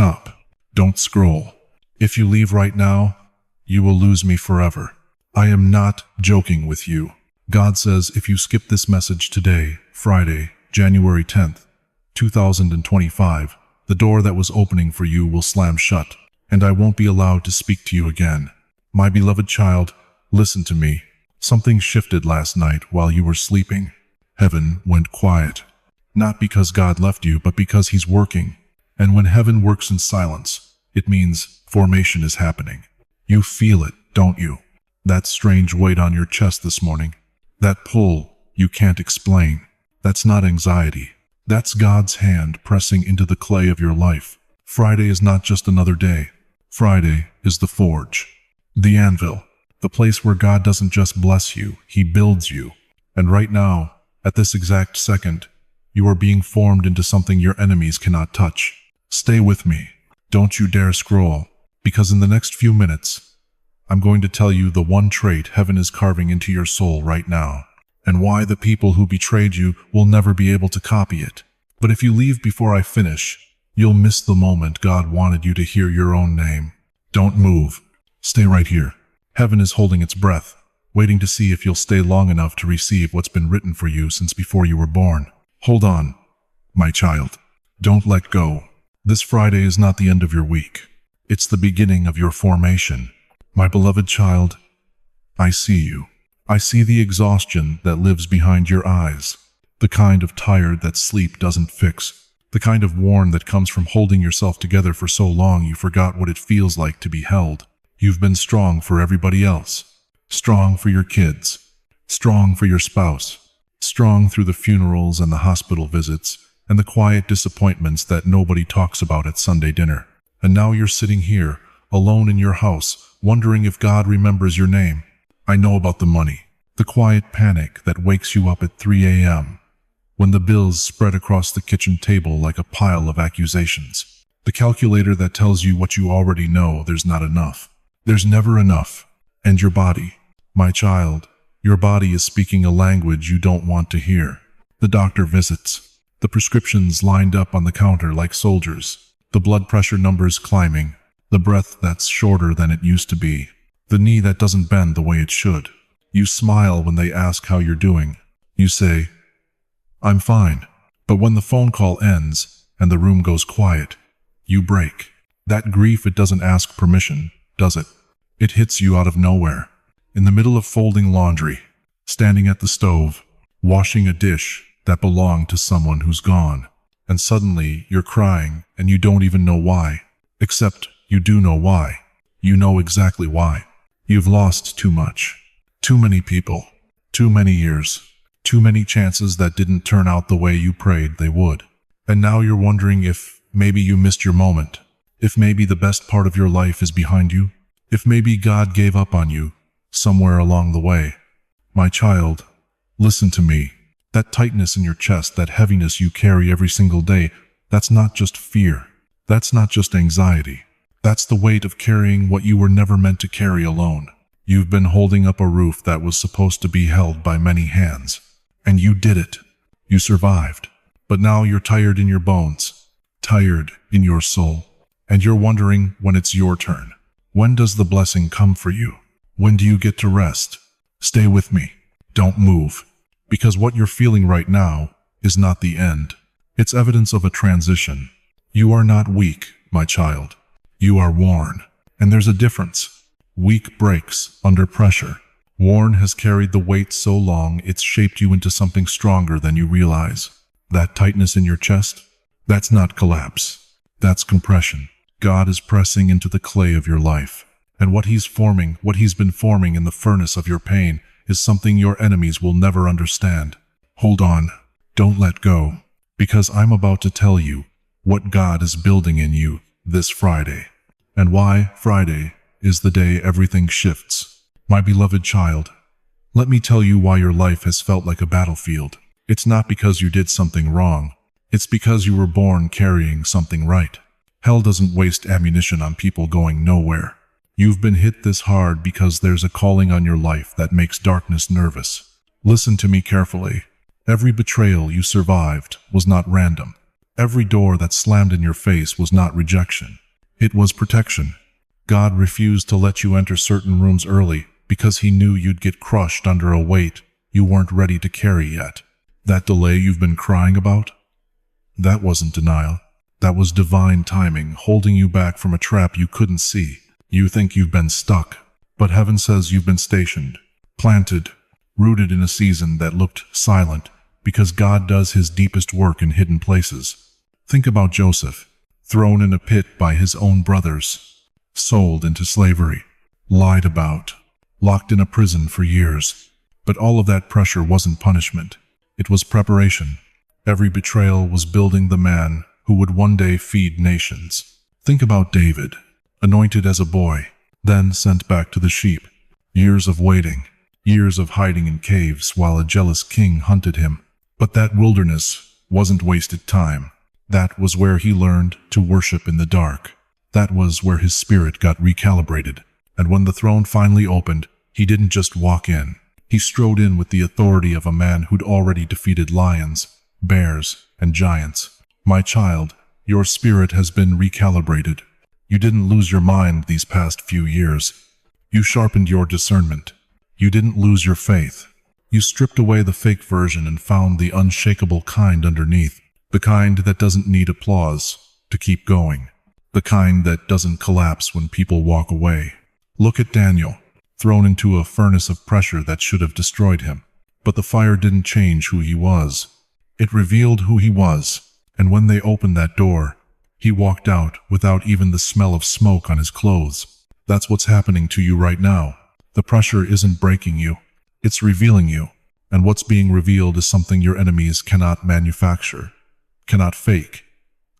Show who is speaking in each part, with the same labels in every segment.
Speaker 1: Stop. Don't scroll. If you leave right now, you will lose me forever. I am not joking with you. God says if you skip this message today, Friday, January 10th, 2025, the door that was opening for you will slam shut, and I won't be allowed to speak to you again. My beloved child, listen to me. Something shifted last night while you were sleeping. Heaven went quiet. Not because God left you, but because He's working. And when heaven works in silence, it means formation is happening. You feel it, don't you? That strange weight on your chest this morning. That pull you can't explain. That's not anxiety. That's God's hand pressing into the clay of your life. Friday is not just another day. Friday is the forge, the anvil, the place where God doesn't just bless you, He builds you. And right now, at this exact second, you are being formed into something your enemies cannot touch. Stay with me. Don't you dare scroll, because in the next few minutes, I'm going to tell you the one trait heaven is carving into your soul right now, and why the people who betrayed you will never be able to copy it. But if you leave before I finish, you'll miss the moment God wanted you to hear your own name. Don't move. Stay right here. Heaven is holding its breath, waiting to see if you'll stay long enough to receive what's been written for you since before you were born. Hold on, my child. Don't let go. This Friday is not the end of your week. It's the beginning of your formation. My beloved child, I see you. I see the exhaustion that lives behind your eyes. The kind of tired that sleep doesn't fix. The kind of worn that comes from holding yourself together for so long you forgot what it feels like to be held. You've been strong for everybody else. Strong for your kids. Strong for your spouse. Strong through the funerals and the hospital visits and the quiet disappointments that nobody talks about at Sunday dinner. And now you're sitting here, alone in your house, wondering if God remembers your name. I know about the money, the quiet panic that wakes you up at 3 a.m., when the bills spread across the kitchen table like a pile of accusations. The calculator that tells you what you already know, there's not enough. There's never enough. And your body, my child, your body is speaking a language you don't want to hear. The doctor visits. The prescriptions lined up on the counter like soldiers. The blood pressure numbers climbing. The breath that's shorter than it used to be. The knee that doesn't bend the way it should. You smile when they ask how you're doing. You say, I'm fine. But when the phone call ends and the room goes quiet, you break. That grief, it doesn't ask permission, does it? It hits you out of nowhere. In the middle of folding laundry, standing at the stove, washing a dish that belonged to someone who's gone. And suddenly you're crying and you don't even know why. Except you do know why. You know exactly why. You've lost too much. Too many people. Too many years. Too many chances that didn't turn out the way you prayed they would. And now you're wondering if maybe you missed your moment. If maybe the best part of your life is behind you. If maybe God gave up on you somewhere along the way. My child, listen to me. That tightness in your chest, that heaviness you carry every single day, that's not just fear. That's not just anxiety. That's the weight of carrying what you were never meant to carry alone. You've been holding up a roof that was supposed to be held by many hands. And you did it. You survived. But now you're tired in your bones. Tired in your soul. And you're wondering when it's your turn. When does the blessing come for you? When do you get to rest? Stay with me. Don't move. Because what you're feeling right now is not the end. It's evidence of a transition. You are not weak, my child. You are worn. And there's a difference. Weak breaks under pressure. Worn has carried the weight so long it's shaped you into something stronger than you realize. That tightness in your chest? That's not collapse. That's compression. God is pressing into the clay of your life. And what He's forming, what He's been forming in the furnace of your pain, is something your enemies will never understand. Hold on. Don't let go. Because I'm about to tell you what God is building in you this Friday. And why Friday is the day everything shifts. My beloved child, let me tell you why your life has felt like a battlefield. It's not because you did something wrong. It's because you were born carrying something right. Hell doesn't waste ammunition on people going nowhere. You've been hit this hard because there's a calling on your life that makes darkness nervous. Listen to me carefully. Every betrayal you survived was not random. Every door that slammed in your face was not rejection. It was protection. God refused to let you enter certain rooms early because he knew you'd get crushed under a weight you weren't ready to carry yet. That delay you've been crying about? That wasn't denial. That was divine timing, holding you back from a trap you couldn't see. You think you've been stuck, but heaven says you've been stationed, planted, rooted in a season that looked silent, because God does his deepest work in hidden places. Think about Joseph, thrown in a pit by his own brothers, sold into slavery, lied about, locked in a prison for years. But all of that pressure wasn't punishment. It was preparation. Every betrayal was building the man who would one day feed nations. Think about David, anointed as a boy, then sent back to the sheep. Years of waiting, years of hiding in caves while a jealous king hunted him. But that wilderness wasn't wasted time. That was where he learned to worship in the dark. That was where his spirit got recalibrated. And when the throne finally opened, he didn't just walk in. He strode in with the authority of a man who'd already defeated lions, bears, and giants. My child, your spirit has been recalibrated. You didn't lose your mind these past few years. You sharpened your discernment. You didn't lose your faith. You stripped away the fake version and found the unshakable kind underneath. The kind that doesn't need applause to keep going. The kind that doesn't collapse when people walk away. Look at Daniel, thrown into a furnace of pressure that should have destroyed him. But the fire didn't change who he was. It revealed who he was, and when they opened that door, he walked out without even the smell of smoke on his clothes. That's what's happening to you right now. The pressure isn't breaking you, it's revealing you. And what's being revealed is something your enemies cannot manufacture, cannot fake,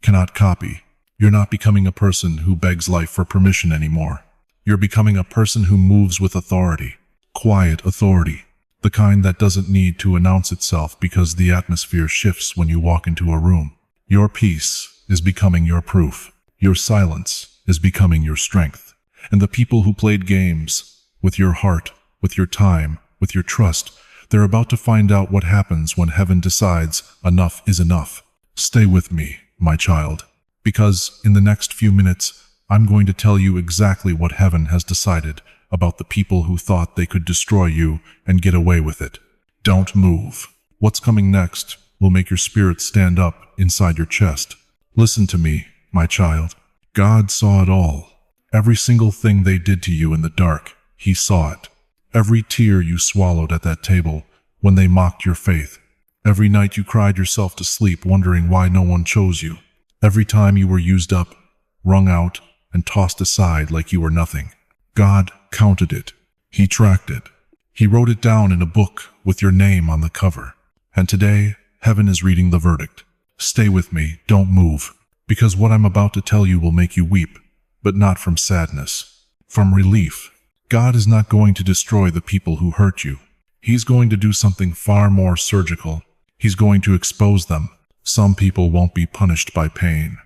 Speaker 1: cannot copy. You're not becoming a person who begs life for permission anymore. You're becoming a person who moves with authority, quiet authority, the kind that doesn't need to announce itself because the atmosphere shifts when you walk into a room. Your peace is becoming your proof. Your silence is becoming your strength. And the people who played games with your heart, with your time, with your trust, they're about to find out what happens when heaven decides enough is enough. Stay with me, my child, because in the next few minutes, I'm going to tell you exactly what heaven has decided about the people who thought they could destroy you and get away with it. Don't move. What's coming next will make your spirit stand up inside your chest. Listen to me, my child. God saw it all. Every single thing they did to you in the dark, he saw it. Every tear you swallowed at that table when they mocked your faith. Every night you cried yourself to sleep wondering why no one chose you. Every time you were used up, wrung out, and tossed aside like you were nothing. God counted it. He tracked it. He wrote it down in a book with your name on the cover. And today, heaven is reading the verdict. Stay with me, don't move, because what I'm about to tell you will make you weep, but not from sadness, from relief. God is not going to destroy the people who hurt you. He's going to do something far more surgical. He's going to expose them. Some people won't be punished by pain,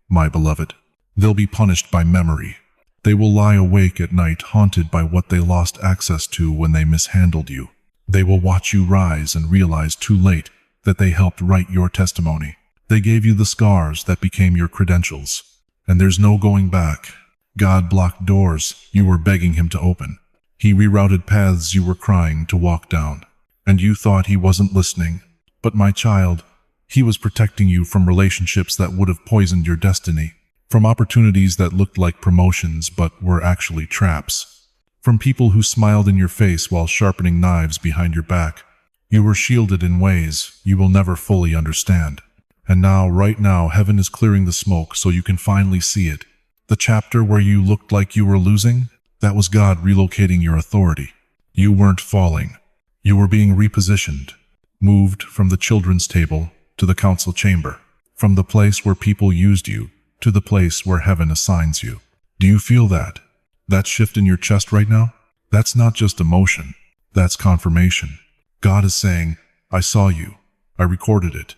Speaker 1: my beloved. They'll be punished by memory. They will lie awake at night haunted by what they lost access to when they mishandled you. They will watch you rise and realize too late that they helped write your testimony. They gave you the scars that became your credentials. And there's no going back. God blocked doors you were begging him to open. He rerouted paths you were crying to walk down. And you thought he wasn't listening. But my child, he was protecting you from relationships that would have poisoned your destiny. From opportunities that looked like promotions but were actually traps. From people who smiled in your face while sharpening knives behind your back. You were shielded in ways you will never fully understand. And now, right now, heaven is clearing the smoke so you can finally see it. The chapter where you looked like you were losing, that was God relocating your authority. You weren't falling. You were being repositioned, moved from the children's table to the council chamber, from the place where people used you to the place where heaven assigns you. Do you feel that? That shift in your chest right now? That's not just emotion. That's confirmation. God is saying, I saw you. I recorded it.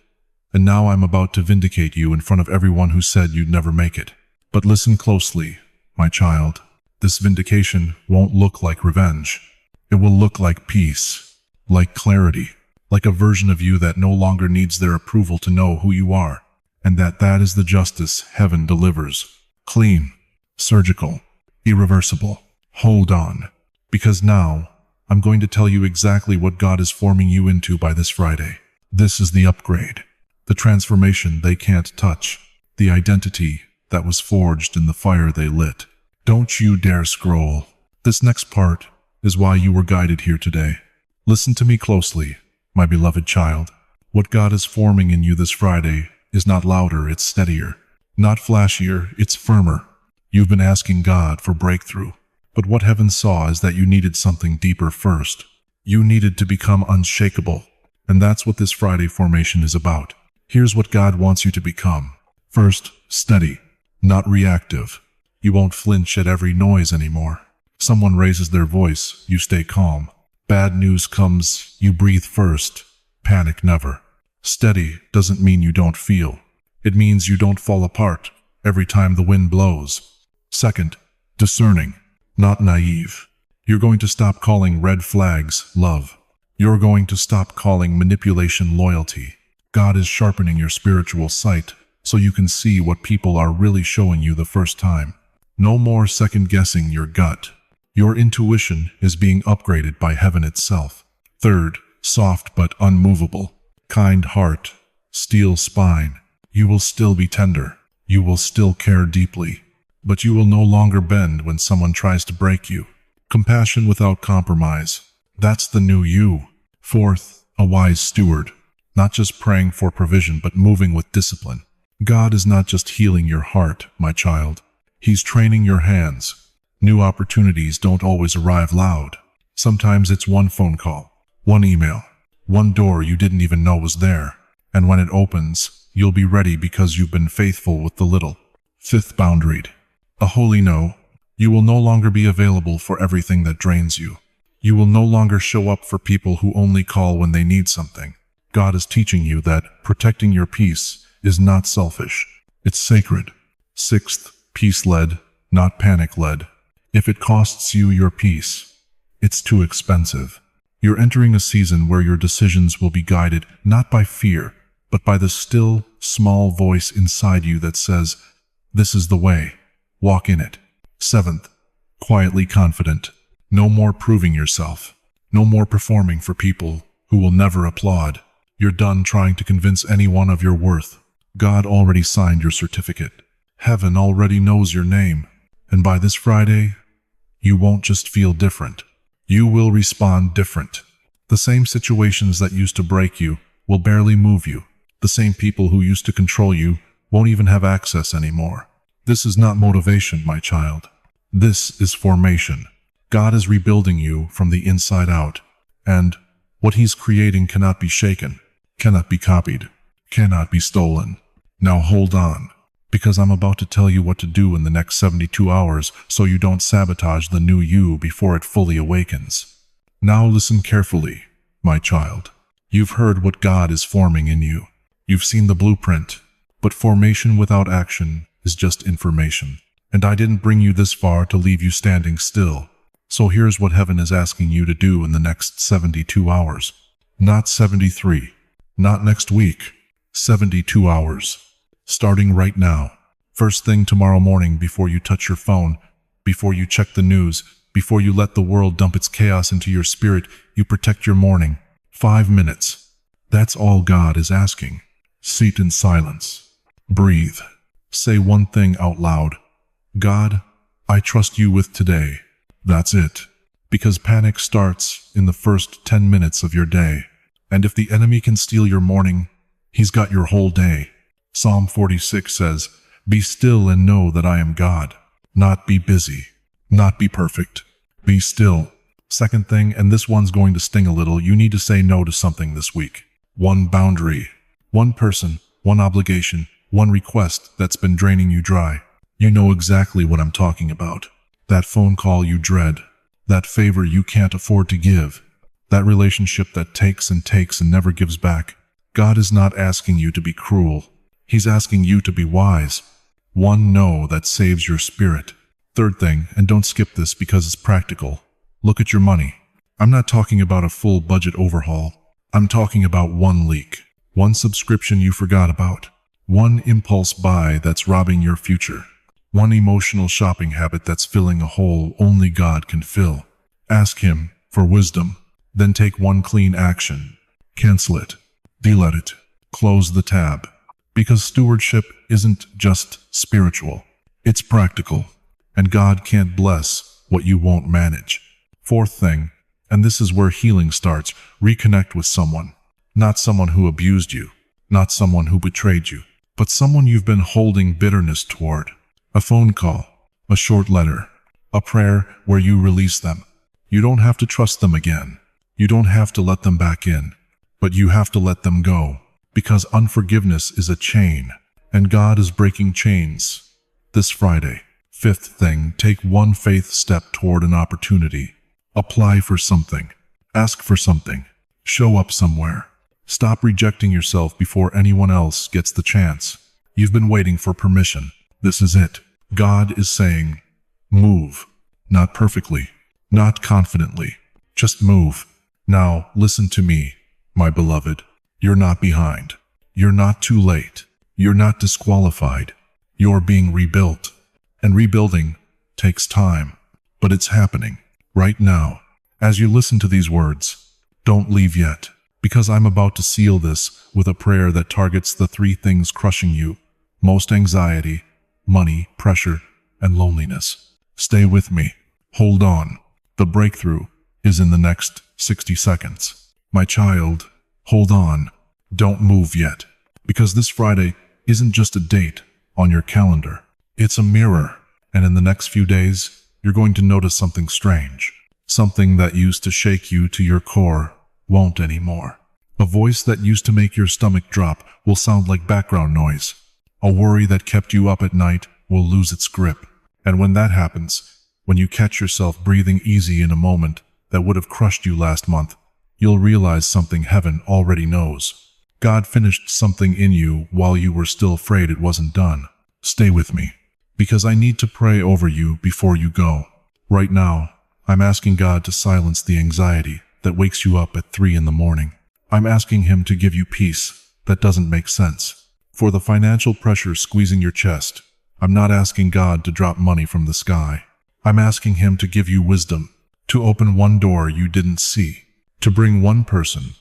Speaker 1: And now I'm about to vindicate you in front of everyone who said you'd never make it. But listen closely, my child. This vindication won't look like revenge. It will look like peace, like clarity, like a version of you that no longer needs their approval to know who you are. and that is the justice heaven delivers. Clean, surgical, irreversible. Hold on, because now I'm going to tell you exactly what God is forming you into by this Friday. This is the upgrade, the transformation they can't touch, the identity that was forged in the fire they lit. Don't you dare scroll. This next part is why you were guided here today. Listen to me closely, my beloved child. What God is forming in you this Friday is not louder, it's steadier. Not flashier, it's firmer. You've been asking God for breakthrough, but what heaven saw is that you needed something deeper first. You needed to become unshakable, and that's what this Friday formation is about. Here's what God wants you to become. First, steady, not reactive. You won't flinch at every noise anymore. Someone raises their voice, you stay calm. Bad news comes, you breathe first. Panic never. Steady doesn't mean you don't feel. It means you don't fall apart every time the wind blows. Second, discerning, not naive. You're going to stop calling red flags love. You're going to stop calling manipulation loyalty. God is sharpening your spiritual sight so you can see what people are really showing you the first time. No more second-guessing your gut. Your intuition is being upgraded by heaven itself. Third, soft but unmovable. Kind heart, steel spine. You will still be tender. You will still care deeply. But you will no longer bend when someone tries to break you. Compassion without compromise. That's the new you. Fourth, a wise steward. Not just praying for provision, but moving with discipline. God is not just healing your heart, my child. He's training your hands. New opportunities don't always arrive loud. Sometimes it's one phone call, one email, one door you didn't even know was there. And when it opens, you'll be ready because you've been faithful with the little. Fifth, boundaried. A holy no. You will no longer be available for everything that drains you. You will no longer show up for people who only call when they need something. God is teaching you that protecting your peace is not selfish. It's sacred. Sixth, peace-led, not panic-led. If it costs you your peace, it's too expensive. You're entering a season where your decisions will be guided not by fear, but by the still, small voice inside you that says, "This is the way. Walk in it." Seventh, quietly confident. No more proving yourself. No more performing for people who will never applaud. You're done trying to convince anyone of your worth. God already signed your certificate. Heaven already knows your name. And by this Friday, you won't just feel different. You will respond different. The same situations that used to break you will barely move you. The same people who used to control you won't even have access anymore. This is not motivation, my child. This is formation. God is rebuilding you from the inside out. And what He's creating cannot be shaken, cannot be copied, cannot be stolen. Now hold on, because I'm about to tell you what to do in the next 72 hours so you don't sabotage the new you before it fully awakens. Now listen carefully, my child. You've heard what God is forming in you. You've seen the blueprint, but formation without action is just information. And I didn't bring you this far to leave you standing still. So here's what heaven is asking you to do in the next 72 hours. Not 73, not next week, 72 hours. Starting right now. First thing tomorrow morning, before you touch your phone, before you check the news, before you let the world dump its chaos into your spirit, you protect your morning. 5 minutes. That's all God is asking. Sit in silence. Breathe. Say one thing out loud. God, I trust you with today. That's it. Because panic starts in the first 10 minutes of your day. And if the enemy can steal your morning, he's got your whole day. Psalm 46 says, "Be still and know that I am God." Not be busy. Not be perfect. Be still. Second thing, and this one's going to sting a little, you need to say no to something this week. One boundary. One person. One obligation. One request that's been draining you dry. You know exactly what I'm talking about. That phone call you dread. That favor you can't afford to give. That relationship that takes and never gives back. God is not asking you to be cruel. He's asking you to be wise. One no that saves your spirit. Third thing, and don't skip this because it's practical. Look at your money. I'm not talking about a full budget overhaul. I'm talking about one leak. One subscription you forgot about. One impulse buy that's robbing your future. One emotional shopping habit that's filling a hole only God can fill. Ask Him for wisdom, then take one clean action. Cancel it. Delete it. Close the tab. Because stewardship isn't just spiritual, it's practical. And God can't bless what you won't manage. Fourth thing, and this is where healing starts, reconnect with someone. Not someone who abused you, not someone who betrayed you, but someone you've been holding bitterness toward. A phone call, a short letter, a prayer where you release them. You don't have to trust them again. You don't have to let them back in, but you have to let them go. Because unforgiveness is a chain, and God is breaking chains. This Friday. Fifth thing, take one faith step toward an opportunity. Apply for something. Ask for something. Show up somewhere. Stop rejecting yourself before anyone else gets the chance. You've been waiting for permission. This is it. God is saying, move. Not perfectly, not confidently. Just move. Now, listen to me, my beloved. You're not behind. You're not too late. You're not disqualified. You're being rebuilt. And rebuilding takes time. But it's happening right now. As you listen to these words, don't leave yet, because I'm about to seal this with a prayer that targets the three things crushing you most: anxiety, money, pressure, and loneliness. Stay with me. Hold on. The breakthrough is in the next 60 seconds. My child, hold on. Don't move yet, because this Friday isn't just a date on your calendar. It's a mirror, and in the next few days, you're going to notice something strange. Something that used to shake you to your core won't anymore. A voice that used to make your stomach drop will sound like background noise. A worry that kept you up at night will lose its grip. And when that happens, when you catch yourself breathing easy in a moment that would have crushed you last month, you'll realize something heaven already knows. God finished something in you while you were still afraid it wasn't done. Stay with me, because I need to pray over you before you go. Right now, I'm asking God to silence the anxiety that wakes you up at 3 in the morning. I'm asking Him to give you peace that doesn't make sense. For the financial pressure squeezing your chest, I'm not asking God to drop money from the sky. I'm asking Him to give you wisdom, to open one door you didn't see, to bring one person,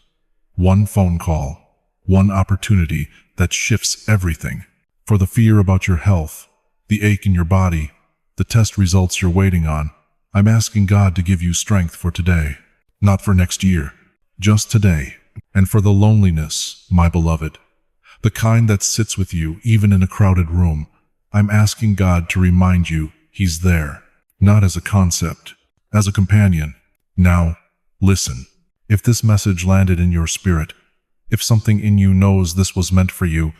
Speaker 1: one phone call, one opportunity that shifts everything. For the fear about your health, the ache in your body, the test results you're waiting on, I'm asking God to give you strength for today, not for next year, just today. And for the loneliness, my beloved, the kind that sits with you even in a crowded room, I'm asking God to remind you He's there, not as a concept, as a companion. Now, listen. If this message landed in your spirit, if something in you knows this was meant for you,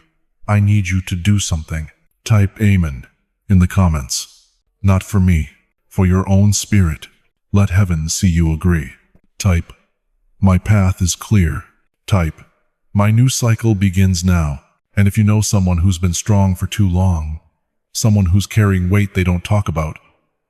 Speaker 1: I need you to do something. Type Amen in the comments. Not for me, for your own spirit. Let heaven see you agree. Type, my path is clear. Type, my new cycle begins now. And if you know someone who's been strong for too long, someone who's carrying weight they don't talk about,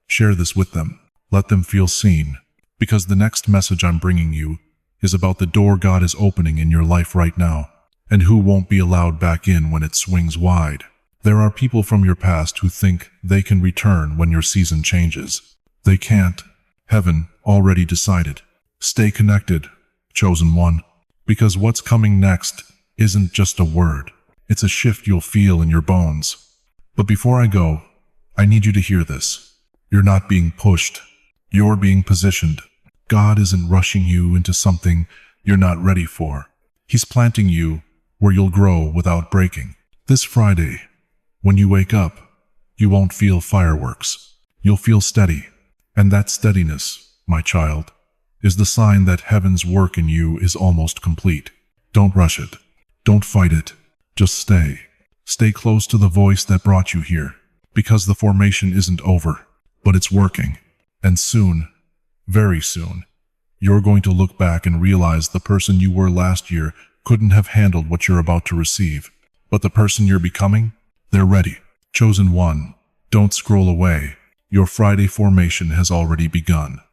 Speaker 1: share this with them. Let them feel seen. Because the next message I'm bringing you is about the door God is opening in your life right now, and who won't be allowed back in when it swings wide. There are people from your past who think they can return when your season changes. They can't. Heaven already decided. Stay connected, chosen one, because what's coming next isn't just a word. It's a shift you'll feel in your bones. But before I go, I need you to hear this. You're not being pushed. You're being positioned. God isn't rushing you into something you're not ready for. He's planting you where you'll grow without breaking. This Friday, when you wake up, you won't feel fireworks. You'll feel steady. And that steadiness, my child, is the sign that heaven's work in you is almost complete. Don't rush it. Don't fight it. Just stay. Stay close to the voice that brought you here, because the formation isn't over, but it's working. And soon, very soon, you're going to look back and realize the person you were last year couldn't have handled what you're about to receive. But the person you're becoming, they're ready. Chosen one, don't scroll away. Your Friday formation has already begun.